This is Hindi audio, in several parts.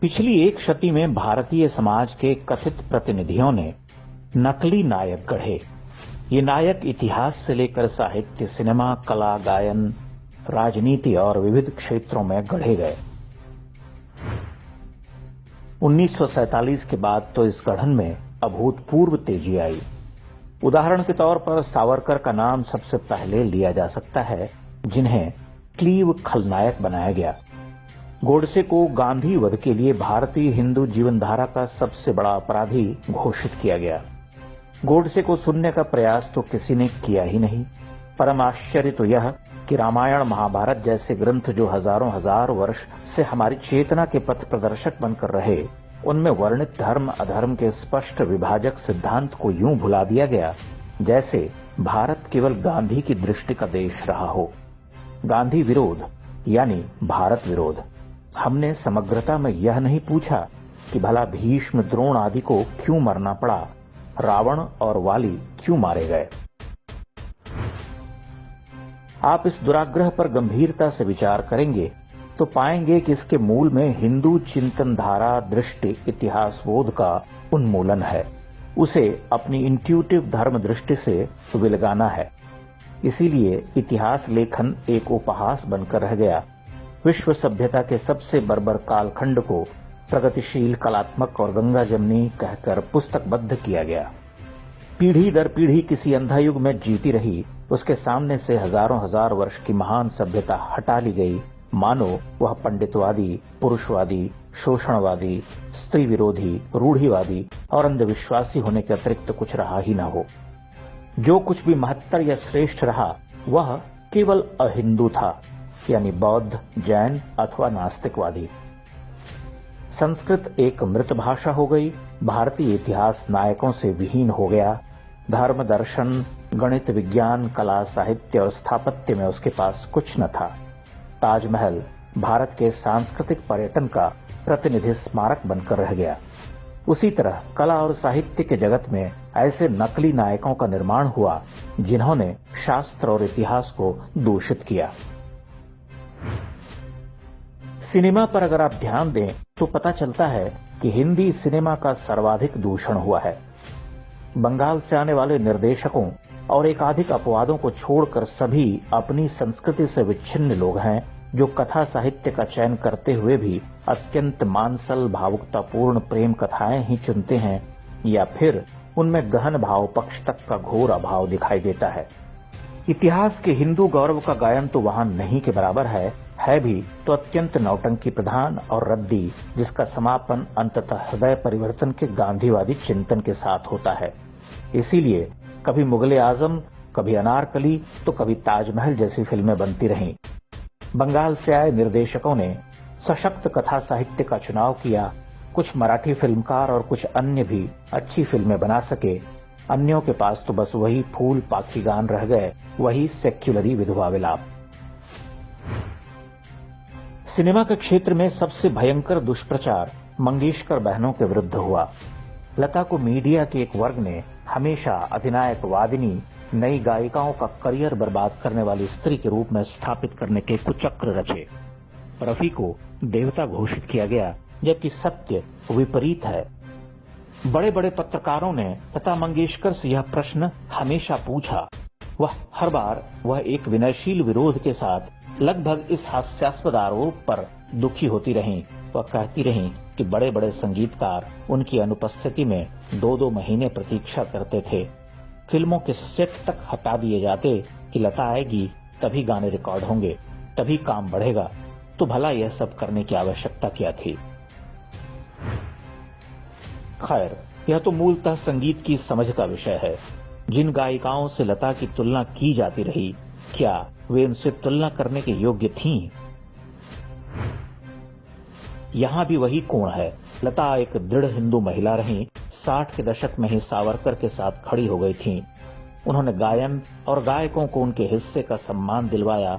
पिछली एक शती में भारतीय समाज के कथित प्रतिनिधियों ने नकली नायक गढ़े। ये नायक इतिहास से लेकर साहित्य, सिनेमा, कला, गायन, राजनीति और विविध क्षेत्रों में गढ़े गए। 1947 के बाद तो इस गढ़न में अभूतपूर्व तेजी आई। उदाहरण के तौर पर सावरकर का नाम सबसे पहले लिया जा सकता है, जिन्हें क्लीव खलनायक बनाया गया। गोडसे को गांधी वध के लिए भारतीय हिंदू जीवनधारा का सबसे बड़ा अपराधी घोषित किया गया। गोडसे को सुनने का प्रयास तो किसी ने किया ही नहीं। परम आश्चर्य तो यह कि रामायण, महाभारत जैसे ग्रंथ जो हजारों हजार वर्ष से हमारी चेतना के पथ प्रदर्शक बनकर रहे, उनमें वर्णित धर्म अधर्म के स्पष्ट विभाजक सिद्धांत को यूं भुला दिया गया जैसे भारत केवल गांधी की दृष्टि का देश रहा हो। गांधी विरोध यानी भारत विरोध। हमने समग्रता में यह नहीं पूछा कि भला भीष्म, द्रोण आदि को क्यों मरना पड़ा, रावण और वाली क्यों मारे गए। आप इस दुराग्रह पर गंभीरता से विचार करेंगे तो पाएंगे कि इसके मूल में हिंदू चिंतन धारा, दृष्टि, इतिहास बोध का उन्मूलन है। उसे अपनी इंट्यूटिव धर्म दृष्टि से विलगाना है। इसीलिए इतिहास लेखन एक उपहास बनकर रह गया। विश्व सभ्यता के सबसे बर्बर कालखंड को प्रगतिशील, कलात्मक और गंगा जमनी कहकर पुस्तकबद्ध किया गया। पीढ़ी दर पीढ़ी किसी अंधा युग में जीती रही, उसके सामने से हजारों हजार वर्ष की महान सभ्यता हटा ली गई, मानो वह पंडितवादी, पुरुषवादी, शोषणवादी, स्त्री विरोधी, रूढ़िवादी और अंधविश्वासी होने के अतिरिक्त कुछ रहा ही न हो। जो कुछ भी महत्तर या श्रेष्ठ रहा वह केवल अहिंदू था, यानी बौद्ध, जैन अथवा नास्तिकवादी। संस्कृत एक मृत भाषा हो गई। भारतीय इतिहास नायकों से विहीन हो गया। धर्म, दर्शन, गणित, विज्ञान, कला, साहित्य और स्थापत्य में उसके पास कुछ न था। ताजमहल भारत के सांस्कृतिक पर्यटन का प्रतिनिधि स्मारक बनकर रह गया। उसी तरह कला और साहित्य के जगत में ऐसे नकली नायकों का निर्माण हुआ जिन्होंने शास्त्र और इतिहास को दूषित किया। सिनेमा पर अगर आप ध्यान दें तो पता चलता है कि हिंदी सिनेमा का सर्वाधिक दूषण हुआ है। बंगाल से आने वाले निर्देशकों और एकाधिक अपवादों को छोड़कर सभी अपनी संस्कृति से विच्छिन्न लोग हैं, जो कथा साहित्य का चयन करते हुए भी अत्यंत मानसल, भावुकतापूर्ण प्रेम कथाएं ही चुनते हैं, या फिर उनमें गहन भाव पक्ष तक का घोर अभाव दिखाई देता है। इतिहास के हिंदू गौरव का गायन तो वहां नहीं के बराबर है भी तो अत्यंत नौटंकी प्रधान और रद्दी, जिसका समापन अंततः हृदय परिवर्तन के गांधीवादी चिंतन के साथ होता है। इसीलिए कभी मुगले आजम, कभी अनारकली तो कभी ताजमहल जैसी फिल्में बनती रहीं। बंगाल से आए निर्देशकों ने सशक्त कथा साहित्य का चुनाव किया। कुछ मराठी फिल्मकार और कुछ अन्य भी अच्छी फिल्में बना सके। अन्यों के पास तो बस वही फूल पाखी गान रह गए, वही सेक्युलरी विधवा विलाप। सिनेमा के क्षेत्र में सबसे भयंकर दुष्प्रचार मंगेशकर बहनों के विरुद्ध हुआ। लता को मीडिया के एक वर्ग ने हमेशा अधिनायक वादिनी, नई गायिकाओं का करियर बर्बाद करने वाली स्त्री के रूप में स्थापित करने के कुचक्र रचे। रफी को देवता घोषित किया गया, जबकि सत्य विपरीत है। बड़े बड़े पत्रकारों ने लता मंगेशकर से यह प्रश्न हमेशा पूछा। हर बार वह एक विनयशील विरोध के साथ लगभग इस हास्यास्पद आरोप पर दुखी होती रहीं। वह कहती रहीं कि बड़े बड़े संगीतकार उनकी अनुपस्थिति में 2-2 महीने प्रतीक्षा करते थे। फिल्मों के सेट तक हटा दिए जाते कि लता आएगी तभी गाने रिकॉर्ड होंगे, तभी काम बढ़ेगा। तो भला यह सब करने की आवश्यकता क्या थी? खैर, यह तो मूलतः संगीत की समझ का विषय है। जिन गायिकाओं से लता की तुलना की जाती रही, क्या वे उनसे तुलना करने के योग्य थीं? यहां भी वही कोण है। लता एक दृढ़ हिंदू महिला रहीं। 60 के दशक में ही सावरकर के साथ खड़ी हो गई थीं। उन्होंने गायन और गायकों को उनके हिस्से का सम्मान दिलवाया।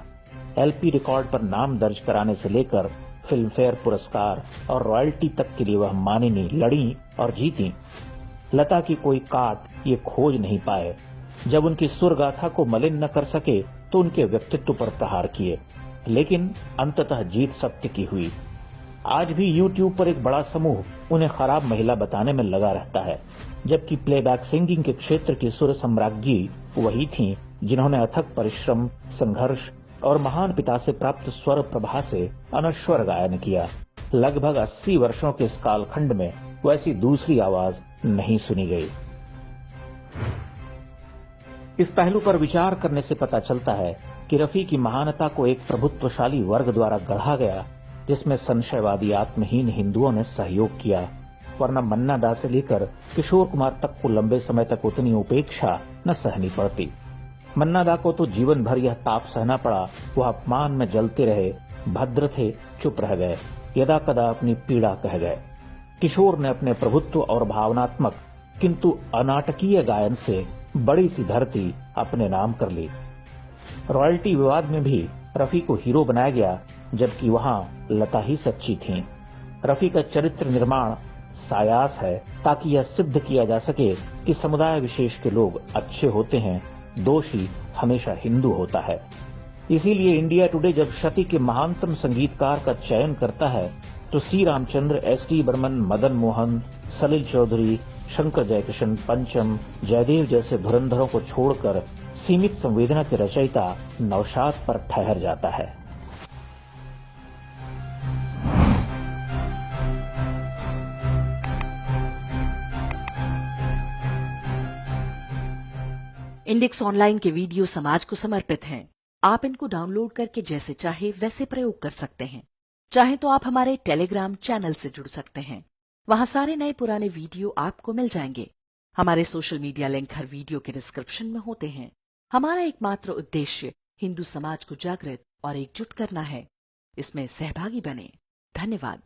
एलपी रिकॉर्ड पर नाम दर्ज कराने से लेकर फिल्म फेयर पुरस्कार और रॉयल्टी तक के लिए वह मानिनी, लड़ी और जीती। लता की कोई काट ये खोज नहीं पाए। जब उनकी सुरगाथा को मलिन न कर सके तो उनके व्यक्तित्व पर प्रहार किए, लेकिन अंततः जीत सत्य की हुई। आज भी यूट्यूब पर एक बड़ा समूह उन्हें खराब महिला बताने में लगा रहता है, जबकि प्लेबैक सिंगिंग के क्षेत्र की सुर सम्राज्ञी वही थीं जिन्होंने अथक परिश्रम, संघर्ष और महान पिता से प्राप्त स्वर प्रभा से अनश्वर गायन किया। लगभग 80 वर्षों के इस कालखंड में वैसी दूसरी आवाज नहीं सुनी गई। इस पहलू पर विचार करने से पता चलता है कि रफी की महानता को एक प्रभुत्वशाली वर्ग द्वारा गढ़ा गया, जिसमें संशयवादी आत्महीन हिंदुओं ने सहयोग किया, वरना मन्ना दा से लेकर किशोर कुमार तक को लंबे समय तक उतनी उपेक्षा न सहनी पड़ती। मन्ना दा को तो जीवन भर यह ताप सहना पड़ा, वह अपमान में जलते रहे, भद्र थे, चुप रह गए, यदा कदा अपनी पीड़ा कह गए। किशोर ने अपने प्रभुत्व और भावनात्मक किंतु अनाटकीय गायन से बड़ी सी धरती अपने नाम कर ली। रॉयल्टी विवाद में भी रफी को हीरो बनाया गया, जबकि वहां लता ही सच्ची थीं। रफी का चरित्र निर्माण सायास है ताकि यह सिद्ध किया जा सके कि समुदाय विशेष के लोग अच्छे होते हैं, दोषी हमेशा हिंदू होता है। इसीलिए इंडिया टुडे जब शती के महानतम संगीतकार का चयन करता है तो सी रामचंद्र, एस.डी. बर्मन, मदन मोहन, सलिल चौधरी, शंकर जयकिशन, पंचम, जयदेव जैसे धुरंधरों को छोड़कर सीमित संवेदना के रचयिता नौशाद पर ठहर जाता है। इंडेक्स ऑनलाइन के वीडियो समाज को समर्पित हैं। आप इनको डाउनलोड करके जैसे चाहे वैसे प्रयोग कर सकते हैं। चाहे तो आप हमारे टेलीग्राम चैनल से जुड़ सकते हैं, वहां सारे नए पुराने वीडियो आपको मिल जाएंगे। हमारे सोशल मीडिया लिंक हर वीडियो के डिस्क्रिप्शन में होते हैं। हमारा एकमात्र उद्देश्य हिंदू समाज को जागृत और एकजुट करना है। इसमें सहभागी बने। धन्यवाद।